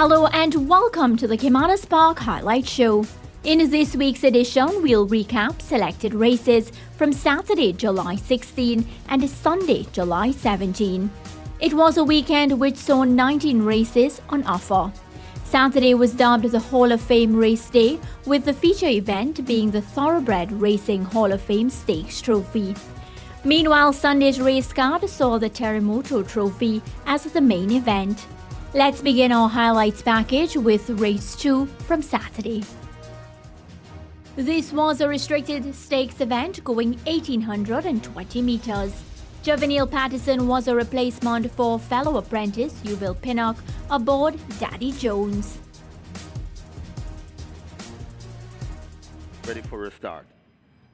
Hello and welcome to the Caymanas Park Highlight Show. In this week's edition, we'll recap selected races from Saturday, July 16 and Sunday, July 17. It was a weekend which saw 19 races on offer. Saturday was dubbed the Hall of Fame Race Day, with the feature event being the Thoroughbred Racing Hall of Fame Stakes Trophy. Meanwhile, Sunday's race card saw the Terremoto Trophy as the main event. Let's begin our highlights package with Race 2 from Saturday. This was a restricted stakes event going 1,820 meters. Juvenile Patterson was a replacement for fellow apprentice Yuval Pinnock aboard Daddy Jones. Ready for a start.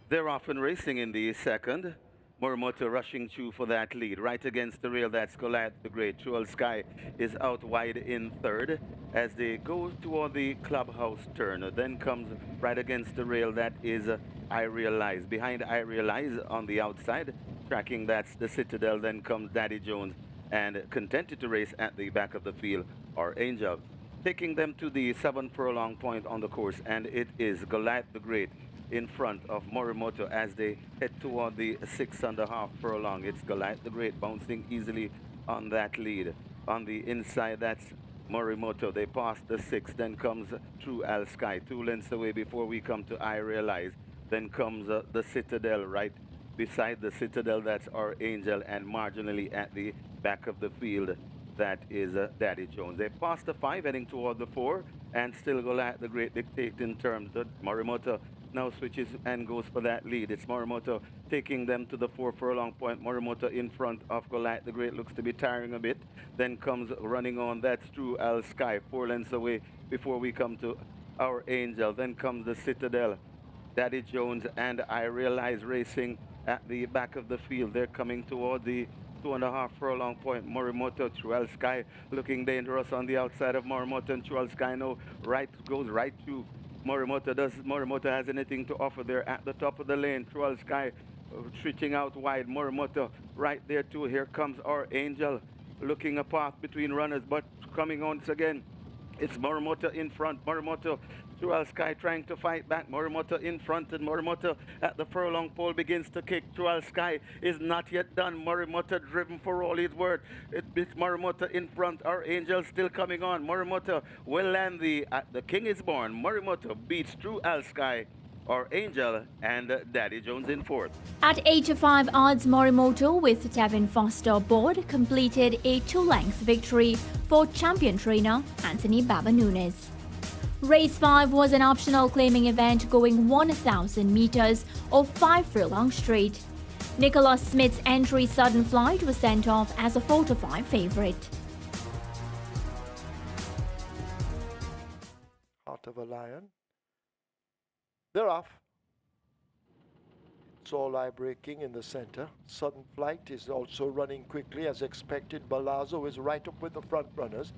They're often racing in the second. Morimoto rushing through for that lead. Right against the rail, that's Goliath the Great. Jewel Sky is out wide in third as they go toward the clubhouse turn. Then comes right against the rail, that is I Realize. Behind I Realize on the outside, tracking that's the Citadel. Then comes Daddy Jones, and contented to race at the back of the field are Angel. Taking them to the 7 furlong point on the course, and it is Goliath the Great in front of Morimoto as they head toward the 6.5 furlong. It's Goliath the Great bouncing easily on that lead. On the inside, that's Morimoto. They pass the 6, then comes True Al Sky, 2 lengths away before we come to I Realize. Then comes the Citadel. Right beside the Citadel, that's our Angel, and marginally at the back of the field, that is Daddy Jones. They pass the 5, heading toward the 4, and still Goliath the Great dictating terms. Morimoto now switches and goes for that lead. It's Morimoto taking them to the 4 furlong point. Morimoto in front of Goliath the Great, looks to be tiring a bit. Then comes running on, that's True Al Sky, 4 lengths away before we come to our Angel. Then comes the Citadel, Daddy Jones, and I Realize racing at the back of the field. They're coming toward the 2.5 furlong point. Morimoto, True Al Sky looking dangerous on the outside of Morimoto, and True Al Sky now goes right through Morimoto. Does Morimoto has anything to offer there at the top of the lane? True Al Sky switching out wide. Morimoto right there too. Here comes our Angel looking a path between runners, but coming once again, it's Morimoto in front. Morimoto, True Al Sky trying to fight back. Morimoto in front, and Morimoto at the furlong pole begins to kick. True Al Sky is not yet done. Morimoto driven for all his worth. It's Morimoto in front. Our Angel still coming on. Morimoto will land the King is Born. Morimoto beats True Al Sky, our Angel, and Daddy Jones in fourth. At 8-5 odds, Morimoto with Tevin Foster aboard completed a 2-length victory for champion trainer Anthony Baba Nunes. Race 5 was an optional claiming event going 1,000 meters or 5 furlong straight. Nicholas Smith's entry Sudden Flight was sent off as a 4-5 favorite. Heart of a Lion. They're off. It's all eye breaking in the center. Sudden Flight is also running quickly as expected. Balazzo is right up with the front runners.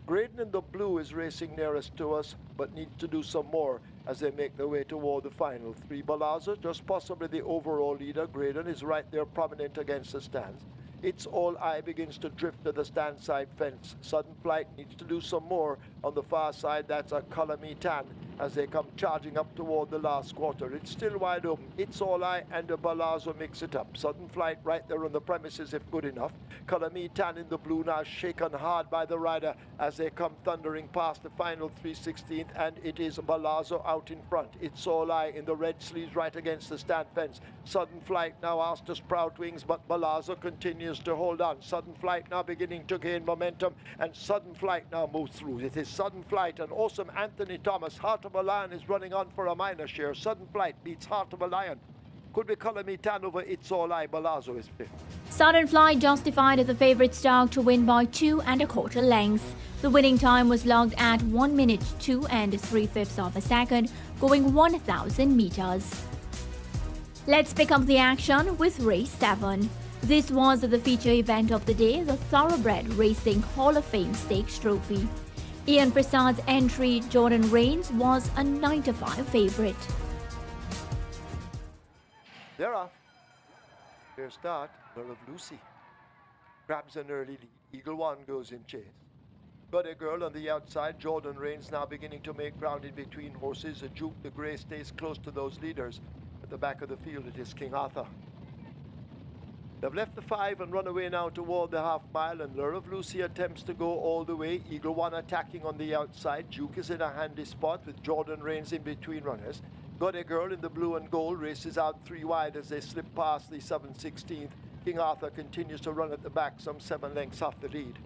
Graydon in the blue is racing nearest to us, but needs to do some more as they make their way toward the final 3. Balazzo, just possibly the overall leader. Graydon is right there prominent against the stands. It's All Eye begins to drift to the stand side fence. Sudden Flight needs to do some more on the far side. That's a Color Me Tan as they come charging up toward the last quarter. It's still wide open. It's All Eye and the Balazzo mix it up. Sudden Flight right there on the premises if good enough. Color Me Tan in the blue now shaken hard by the rider as they come thundering past the final 3/16th, and it is Balazzo out in front. It's All Eye in the red sleeves right against the stand fence. Sudden Flight now asked to sprout wings, but Balazzo continues to hold on. Sudden Flight now beginning to gain momentum, and Sudden Flight now moves through. It is Sudden Flight and awesome Anthony Thomas. Heart of a Lion is running on for a minor share. Sudden Flight beats Heart of a Lion. Could be Color Me Tan over It's All Eye. Balazzo is fifth. Sudden Flight justified the favorite start to win by 2.25 lengths. The winning time was logged at 1 minute 2 3/5 of a second, going 1,000 meters. Let's pick up the action with Race 7. This was the feature event of the day, the Thoroughbred Racing Hall of Fame Stakes Trophy. Ian Prasad's entry, Jordan Reigns, was a 9-5 favorite. They're off. Their start, Love of Lucy. Grabs an early lead. Eagle One goes in chase. Got a girl on the outside. Jordan Rains now beginning to make ground in between horses. A Duke the Grey stays close to those leaders. At the back of the field, it is King Arthur. They've left the 5 and run away now toward the half mile, and Lure of Lucy attempts to go all the way. Eagle One attacking on the outside. Duke is in a handy spot with Jordan Rains in between runners. Got a girl in the blue and gold races out 3 wide as they slip past the 7/16th. King Arthur continues to run at the back, some 7 lengths off the lead.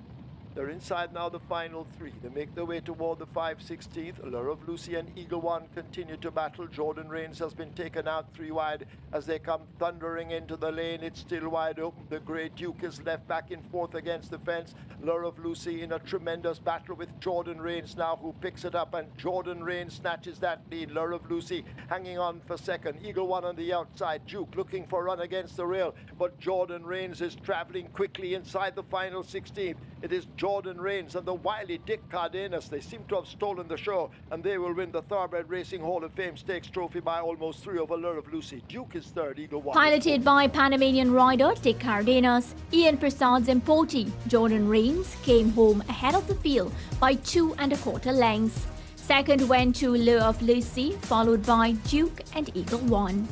They're inside now the final 3. They make their way toward the 5/16th. Lure of Lucy and Eagle One continue to battle. Jordan Rains has been taken out 3 wide as they come thundering into the lane. It's still wide open. The Grey Duke is left back and forth against the fence. Lure of Lucy in a tremendous battle with Jordan Rains now, who picks it up, and Jordan Rains snatches that lead. Lure of Lucy hanging on for second. Eagle One on the outside. Duke looking for a run against the rail, but Jordan Rains is traveling quickly inside the final 16th. It is Jordan Rains and the wily Dick Cardenas. They seem to have stolen the show, and they will win the Thoroughbred Racing Hall of Fame Stakes trophy by almost 3 over Lure of Lucy. Duke is third, Eagle One. Piloted by Panamanian rider Dick Cardenas, Ian Prasad's Impoti, Jordan Rains came home ahead of the field by 2 1/4 lengths. Second went to Lure of Lucy, followed by Duke and Eagle One.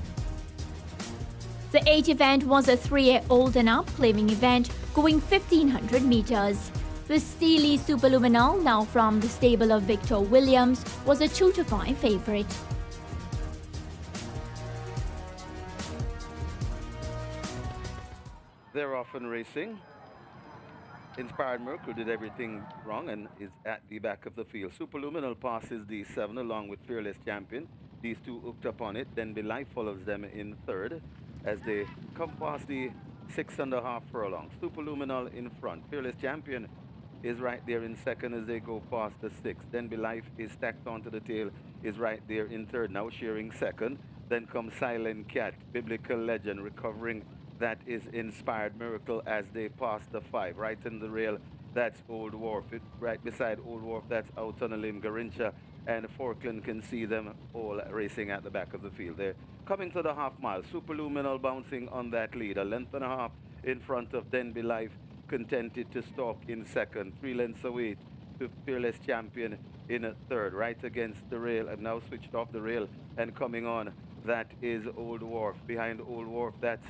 The 8th event was a 3-year-old and up claiming event going 1,500 meters. The Steely Superluminal, now from the stable of Victor Williams, was a 2-5 favorite. They're often racing. Inspired Miracle did everything wrong and is at the back of the field. Superluminal passes the 7 along with Fearless Champion. These two hooked up on it. Then Be Life follows them in third as they come past the 6.5 furlong. Superluminal in front. Fearless Champion is right there in second as they go past the 6. Then Be Life is stacked onto the tail, is right there in third, now sharing second. Then comes Silent Cat, Biblical Legend, recovering. That is Inspired Miracle as they pass the 5. Right in the rail, that's Old Wharf. Right beside Old Wharf, that's Out on a Limb, Garincha and Forkland can see them all racing at the back of the field. They're coming to the half mile. Superluminal bouncing on that lead. 1.5 lengths in front of Then Be Life, contented to stalk in second. 3 lengths away to Fearless Champion in a third. Right against the rail and now switched off the rail and coming on. That is Old Wharf. Behind Old Wharf, that's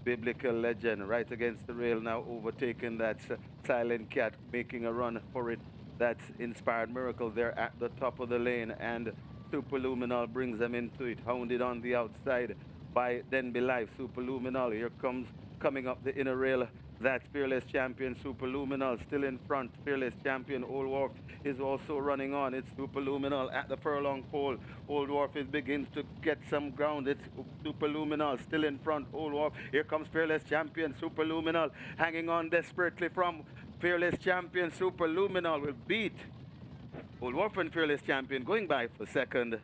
Biblical Legend. Right against the rail now, overtaken. That's Silent Cat making a run for it. That's Inspired Miracle. They're at the top of the lane and Superluminal brings them into it. Hounded on the outside by Then Be Life. Superluminal here comes coming up the inner rail. That's Fearless Champion. Superluminal still in front. Fearless Champion. Old Wharf is also running on. It's Superluminal at the furlong pole. Old Wharf is begins to get some ground. It's Superluminal still in front. Old Wharf. Here comes Fearless Champion. Superluminal hanging on desperately from Fearless Champion. Superluminal will beat Old Wharf and Fearless Champion going by for second.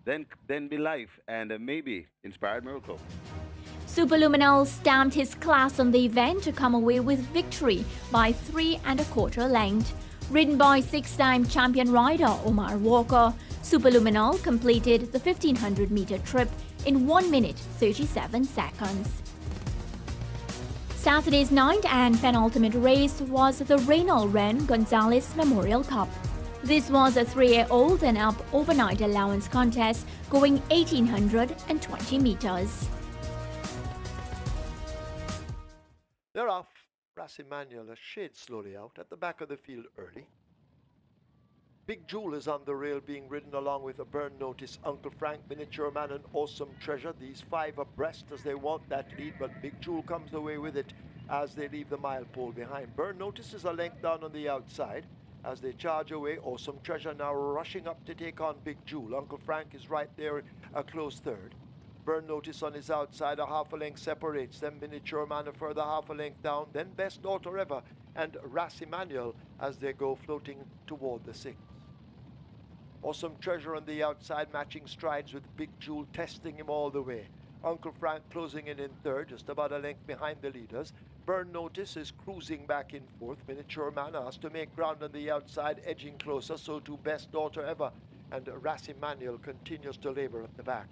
Then Be Life and maybe Inspired Miracle. Superluminal stamped his class on the event to come away with victory by 3 1/4 lengths. Ridden by 6-time champion rider Omar Walker, Superluminal completed the 1,500-meter trip in 1 minute 37 seconds. Saturday's ninth and penultimate race was the Reynal Ren Gonzalez Memorial Cup. This was a 3-year-old and up overnight allowance contest going 1,820 meters. They're off. Rassimanuel a shade slowly out at the back of the field early. Big Jewel is on the rail being ridden along with a Burn Notice, Uncle Frank, Miniature Man and Awesome Treasure. These 5 abreast as they want that lead, but Big Jewel comes away with it as they leave the mile pole behind. Burn Notice is a length down on the outside as they charge away. Awesome Treasure now rushing up to take on Big Jewel. Uncle Frank is right there, a close third. Burn Notice on his outside, a 1/2 length separates them. Miniature Man a further 1/2 length down. Then Best Daughter Ever and Rassimanuel as they go floating toward the 6th. Awesome Treasure on the outside, matching strides with Big Jewel, testing him all the way. Uncle Frank closing in third, just about a length behind the leaders. Burn Notice is cruising back in fourth. Miniature Man has to make ground on the outside, edging closer, so too Best Daughter Ever. And Rassimanuel continues to labor at the back.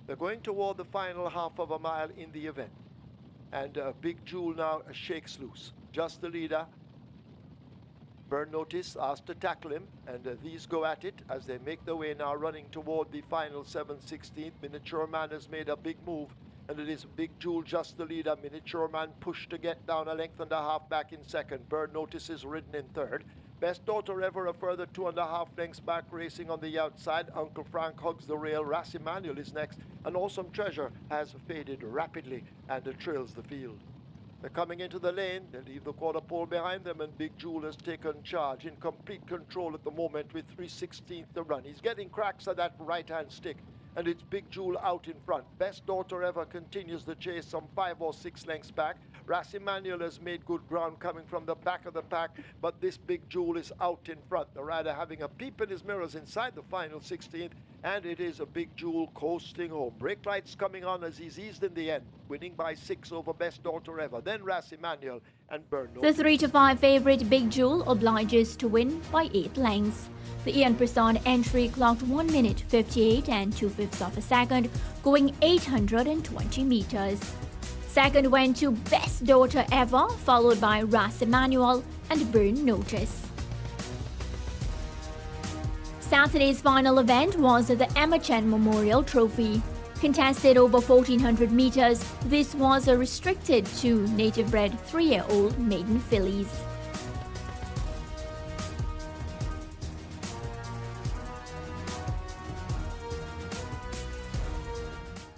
They're going toward the final 1/2 mile in the event. And Big Jewel now shakes loose. Just the leader. Burn Notice asked to tackle him, and these go at it as they make their way now running toward the final 7/16. Miniature Man has made a big move, and it is Big Jewel just the leader. Miniature Man pushed to get down a length and a half back in second. Burn Notice is ridden in third. Best Daughter Ever a further 2.5 lengths back, racing on the outside. Uncle Frank hugs the rail. Ras Emanuel is next. An Awesome Treasure has faded rapidly and trails the field. They're coming into the lane. They leave the quarter pole behind them, and Big Jewel has taken charge in complete control at the moment with 3/16 to run. He's getting cracks at that right-hand stick, and it's Big Jewel out in front. Best Daughter Ever continues the chase some 5 or 6 lengths back. Ras Emanuel has made good ground coming from the back of the pack, but this Big Jewel is out in front. The rider having a peep in his mirrors inside the final 16th, and it is a Big Jewel coasting home. Brake lights coming on as he's eased in the end, winning by 6 over Best Daughter Ever. Then Ras Emanuel and Burn Notice. The 3 to 5 favourite Big Jewel obliges to win by 8 lengths. The Ian Prasad entry clocked 1 minute 58 and 2/5 of a second, going 820 metres. Second went to Best Daughter Ever, followed by Ras Emanuel and Burn Notice. Saturday's final event was the Emma Chen Memorial Trophy. Contested over 1,400 metres, this was restricted to native-bred 3-year-old maiden fillies.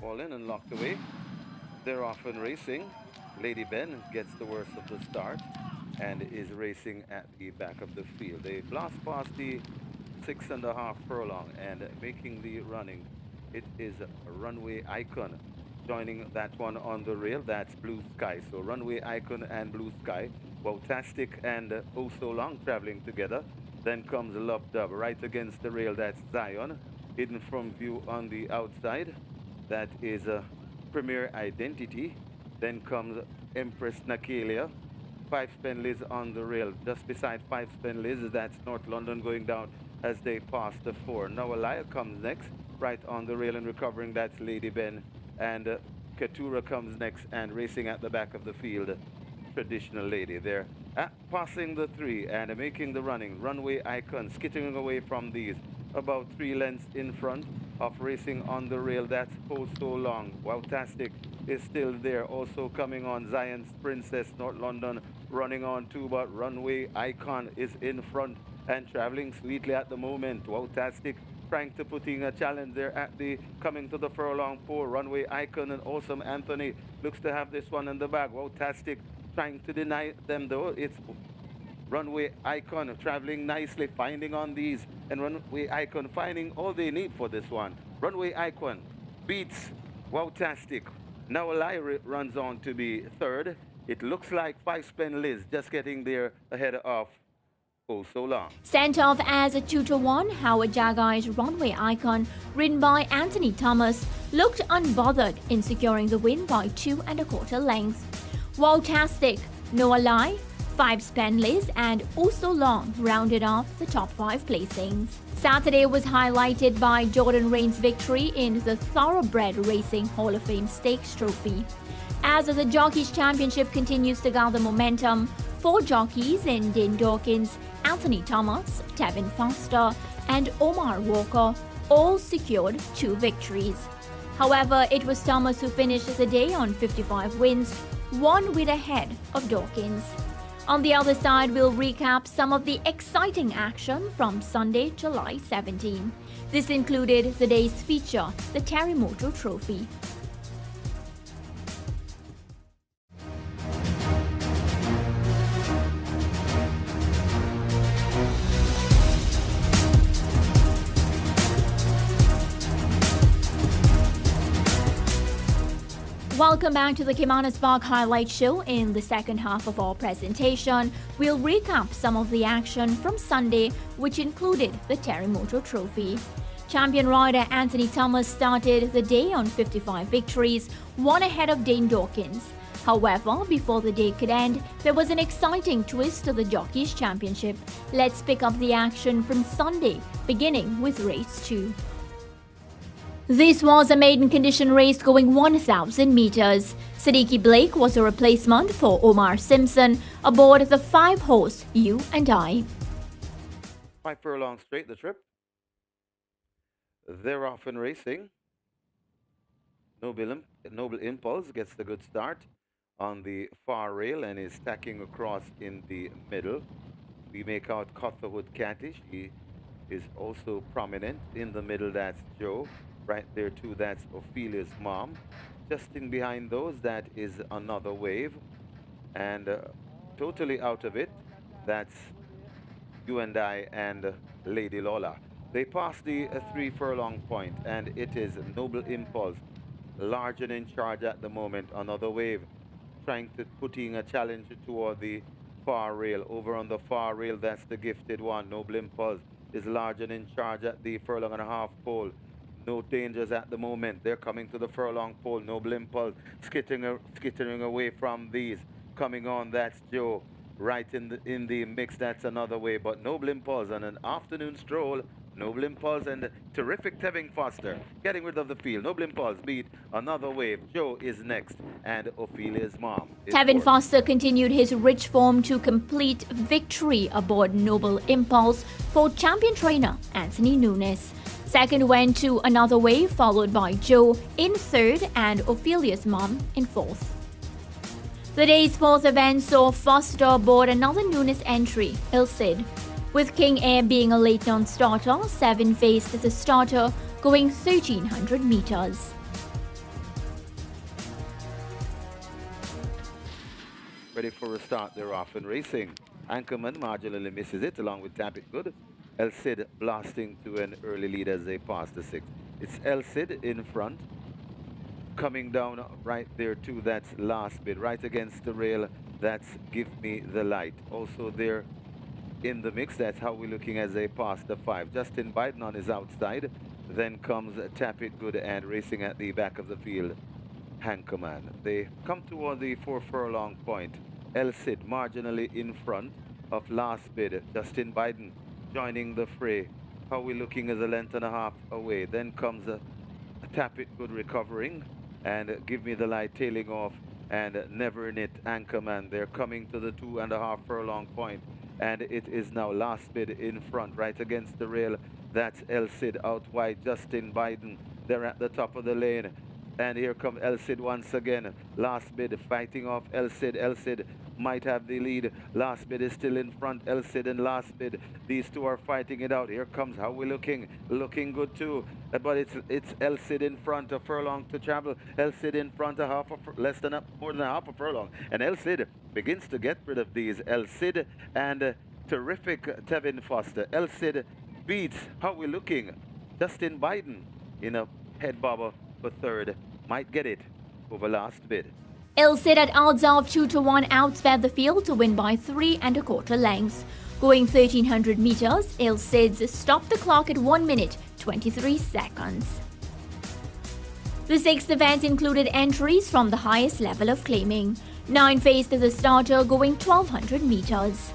All in and locked away. They're off and racing. Lady Ben gets the worst of the start and is racing at the back of the field. They blast past the 6.5 furlong and making the running. It is a Runway Icon joining that one on the rail. That's Blue Sky. So Runway Icon and Blue Sky, Wowtastic and Oh So Long traveling together. Then comes Love Dove right against the rail. That's Zion, hidden from view on the outside. That is a Premier Identity. Then comes Empress Nakalia. 5-Spen Liz on the rail. Just beside 5-Spen Liz, that's North London going down as they pass the 4. Now Alaya comes next, right on the rail and recovering. That's Lady Ben. And Keturah comes next and racing at the back of the field. Traditional Lady there. Passing the 3 and making the running. Runway Icon skittering away from these. About 3 lengths in front of racing on the rail. That's Oh So Long. Wowtastic is still there. Also coming on Zion's Princess, North London running on too, but Runway Icon is in front and traveling sweetly at the moment. Wowtastic trying to put in a challenge there at the coming to the furlong pole. Runway Icon and Awesome Anthony looks to have this one in the bag. Wowtastic trying to deny them though. It's Runway Icon traveling nicely, finding on these, and Runway Icon finding all they need for this one. Runway Icon beats Wowtastic. Now Lyra runs on to be third. It looks like 5-Spen Liz just getting there ahead of Oh So Long. Sent off as a 2 to 1, Howard Jagai's Runway Icon, ridden by Anthony Thomas, looked unbothered in securing the win by 2 1/4 lengths. Wowtastic, Noah Lai, 5-Spen Liz and Oh So Long rounded off the top 5 placings. Saturday was highlighted by Jordan Rain's victory in the Thoroughbred Racing Hall of Fame Stakes Trophy. As the Jockeys Championship continues to gather momentum, 4 jockeys in Dane Dawkins, Anthony Thomas, Tevin Foster and Omar Walker all secured 2 victories. However, it was Thomas who finished the day on 55 wins, 1 win ahead of Dawkins. On the other side, we'll recap some of the exciting action from Sunday, July 17. This included the day's feature, the Terremoto Trophy. Welcome back to the Caymanas Park Highlight Show. In the second half of our presentation, we'll recap some of the action from Sunday, which included the Terremoto Trophy. Champion rider Anthony Thomas started the day on 55 victories, 1 ahead of Dane Dawkins. However, before the day could end, there was an exciting twist to the Jockeys Championship. Let's pick up the action from Sunday, beginning with race 2. This was a maiden condition race going 1,000 meters. Siddiqui Blake was a replacement for Omar Simpson aboard the 5-horse You and I. 5 furlongs straight the trip. They're off and racing. Noble Impulse gets the good start on the far rail and is tacking across in the middle. We make out Cotherwood Catty. She is also prominent in the middle. That's Joe. Right there too, that's Ophelia's mom. Just in behind those, that is Another Wave. And totally out of it, that's You and I and Lady Lola. They pass the 3 furlong point, and it is Noble Impulse, large and in charge at the moment. Another Wave, trying to putting a challenge toward the far rail. Over on the far rail, that's the gifted one. Noble Impulse is large and in charge at the furlong and a half pole. No dangers at the moment. They're coming to the furlong pole. Noble Impulse skittering away from these. Coming on, that's Joe. Right in the mix, that's Another Way. But Noble Impulse on an afternoon stroll. Noble Impulse and terrific Tevin Foster getting rid of the field. Noble Impulse beat Another Wave. Joe is next, and Ophelia's mom is Tevin fourth. Foster continued his rich form to complete victory aboard Noble Impulse for champion trainer Anthony Nunes. Second went to Another Way, followed by Joe in third and Ophelia's mom in fourth. The day's fourth event saw Foster aboard another Nunes entry, Il Cid. With King Air being a late non-starter, 7 faced as a starter, going 1,300 meters. Ready for a start, they're off and racing. Anchorman marginally misses it along with Tap It Good. El Cid blasting to an early lead as they pass the 6. It's El Cid in front. Coming down right there too, that's Last Bid. Right against the rail, that's Give Me the Light. Also there in the mix, that's How We're Looking as they pass the 5. Justin Biden on his outside. Then comes Tap It Good and racing at the back of the field, Hankerman. They come toward the 4 furlong point. El Cid marginally in front of Last Bid. Justin Biden joining the fray. How We Looking is a length and a half away. Then comes Tap It Good recovering and Give Me the Light tailing off, and Never in It, Anchorman. They're coming to the 2.5 furlong point, and it is now Last Bid in front right against the rail. That's El Cid out wide. Justin Biden, they're at the top of the lane. And here comes El Cid once again. Last Bid fighting off El Cid. El Cid might have the lead. Last Bid is still in front. El Cid and Last Bid. These two are fighting it out. Here comes How We Looking. Looking good too. But it's El Cid in front, a furlong to travel. El Cid in front, more than a half a furlong. And El Cid begins to get rid of these. El Cid and terrific Tevin Foster. El Cid beats How We Looking. Justin Biden in a head bobber for third, might get it over Last Bid. Il Cid at odds of 2-1 outsped the field to win by 3 1/4 lengths. Going 1,300 meters, Il Cid's stopped the clock at 1 minute 23 seconds. The sixth event included entries from the highest level of claiming. 9 faced as a starter going 1,200 meters.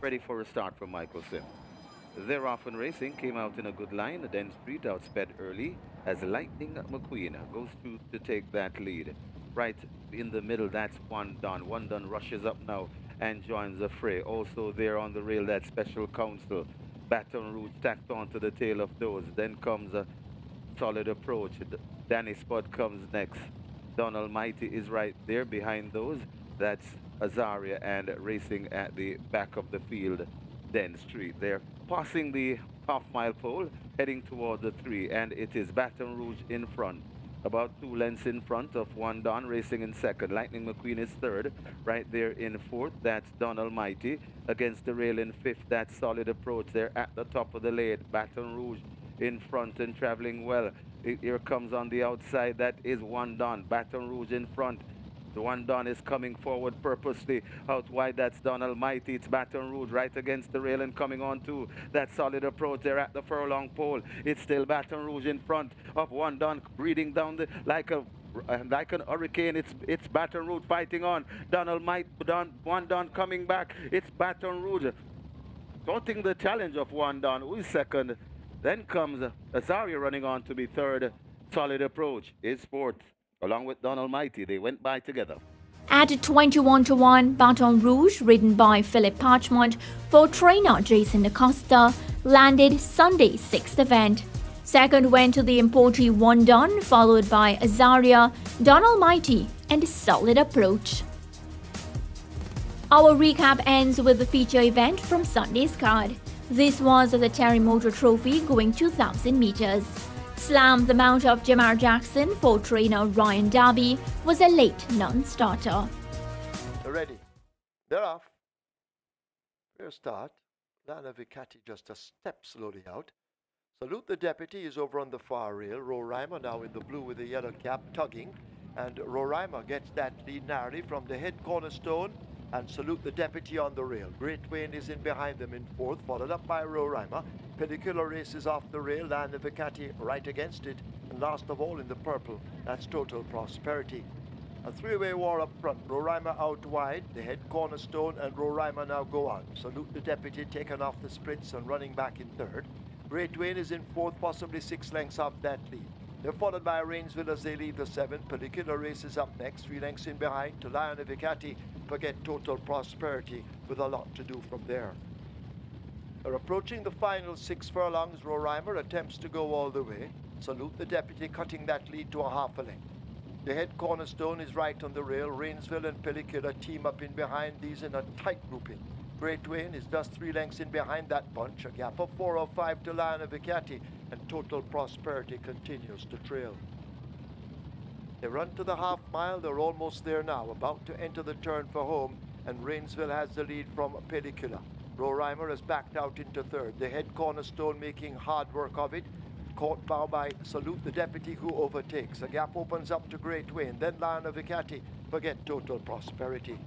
Ready for a start from Michael Sim. They're off and racing, came out in a good line, then Street outsped early as Lightning McQueen goes through to take that lead. Right in the middle, that's One Don. One Don rushes up now and joins the fray. Also there on the rail, that Special Counsel. Baton Rouge tacked onto the tail of those. Then comes a Solid Approach. Danny Spud comes next. Don Almighty is right there behind those. That's Azaria and racing at the back of the field, Den Street. They're passing the half-mile pole, heading toward the 3, and it is Baton Rouge in front. About 2 lengths in front of One Don, racing in second. Lightning McQueen is third, right there in fourth. That's Don Almighty. Against the rail in fifth, that's Solid Approach. They're at the top of the lane. Baton Rouge in front and traveling well. Here comes on the outside, that is One Don. Baton Rouge in front. The One Don is coming forward purposely. Out wide, that's Don Almighty. It's Baton Rouge right against the rail and coming on too. That Solid Approach. They're at the furlong pole. It's still Baton Rouge in front of One Don, breathing down like an hurricane. It's Baton Rouge fighting on. Don Almighty, One Don coming back. It's Baton Rouge taunting the challenge of One Don, who is second. Then comes Azaria running on to be third. Solid Approach is fourth, along with Don Almighty. They went by together. At 21-1, Baton Rouge, ridden by Philip Parchment for trainer Jason Acosta, landed Sunday's sixth event. Second went to the Empotri One Don, followed by Azaria, Don Almighty, and Solid Approach. Our recap ends with the feature event from Sunday's card. This was the Terry Motor Trophy going 2,000 meters. Slam, the mount of Jamar Jackson for trainer Ryan Darby, was a late non-starter. They're ready. They're off. Fair start. Lana Vicati just a step slowly out. Salute the Deputy is over on the far rail. Roraima now in the blue with the yellow cap tugging. And Roraima gets that lead narrowly from the head cornerstone. And Salute the Deputy on the rail. Great Wayne is in behind them in fourth, followed up by Roraima. Pellicular races off the rail, Lana Vicati right against it. And last of all in the purple, that's Total Prosperity. A three-way war up front. Roraima out wide, the head cornerstone, and Roraima now go on. Salute the Deputy taken off the sprints and running back in third. Great Wayne is in fourth, possibly 6 lengths off that lead. They're followed by Rainsville as they lead the 7. Pellicular races up next, 3 lengths in behind to Lion of Vicati. Forget Total Prosperity with a lot to do from there. They're approaching the final 6 furlongs. Roraima attempts to go all the way. Salute the Deputy cutting that lead to a half a length. The head cornerstone is right on the rail. Rainsville and Pellicular team up in behind these in a tight grouping. Great Wayne is just 3 lengths in behind that bunch. A gap of 4 or 5 to Lion of Vicati, and Total Prosperity continues to trail. They run to the half mile. They're almost there now, about to enter the turn for home, and Rainsville has the lead from Pellicular. Roraima has backed out into third. The head cornerstone making hard work of it. Caught now by Salute the Deputy, who overtakes. A gap opens up to Great Wayne, then Lion of Vicati. Forget Total Prosperity.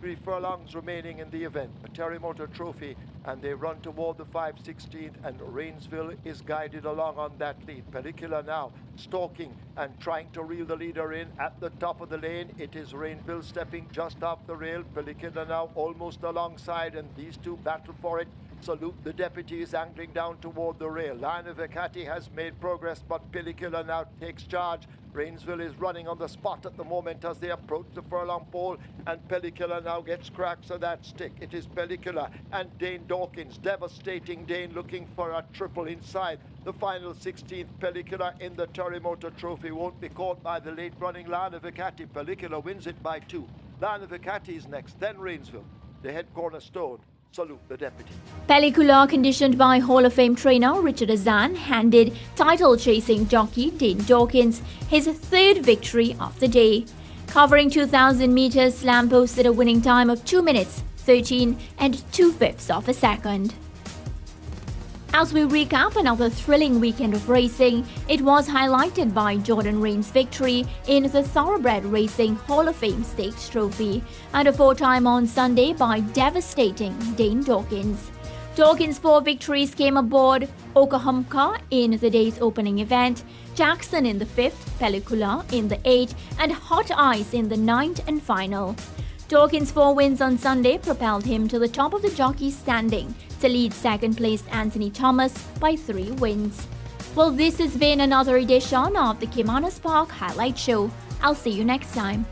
3 furlongs remaining in the event, a Terry Motor Trophy, and they run toward the 5/16th, and Rainsville is guided along on that lead. Pellicular now stalking and trying to reel the leader in at the top of the lane. It is Rainsville stepping just off the rail. Pellicular now almost alongside, and these two battle for it. Salute the Deputy is angling down toward the rail. Lion of Vicati has made progress, but Pellicular now takes charge. Rainsville is running on the spot at the moment as they approach the furlong pole, and Pellicular now gets cracks of that stick. It is Pellicular and Dane Dawkins, devastating Dane looking for a triple inside the final 16th. Pellicular in the Terry Motor Trophy won't be caught by the late running Lion of Vicati. Pellicular wins it by 2. Lion of Vicati is next, then Rainsville. The head cornerstone. Salute the Deputy. Pellicular, conditioned by Hall of Fame trainer Richard Azan, handed title-chasing jockey Dane Dawkins his 3rd victory of the day. Covering 2,000 meters, Slam posted a winning time of 2 minutes, 13 and 2/5 of a second. As we recap another thrilling weekend of racing, it was highlighted by Jordan Rain's victory in the Thoroughbred Racing Hall of Fame Stakes Trophy, and a 4-time on Sunday by devastating Dane Dawkins. Dawkins' 4 victories came aboard Okahumpka in the day's opening event, Jackson in the 5th, Pellicular in the 8th, and Hot Ice in the 9th and final. Dawkins' 4 wins on Sunday propelled him to the top of the jockey standing to lead second-placed Anthony Thomas by 3 wins. Well, this has been another edition of the Caymanas Park Highlight Show. I'll see you next time.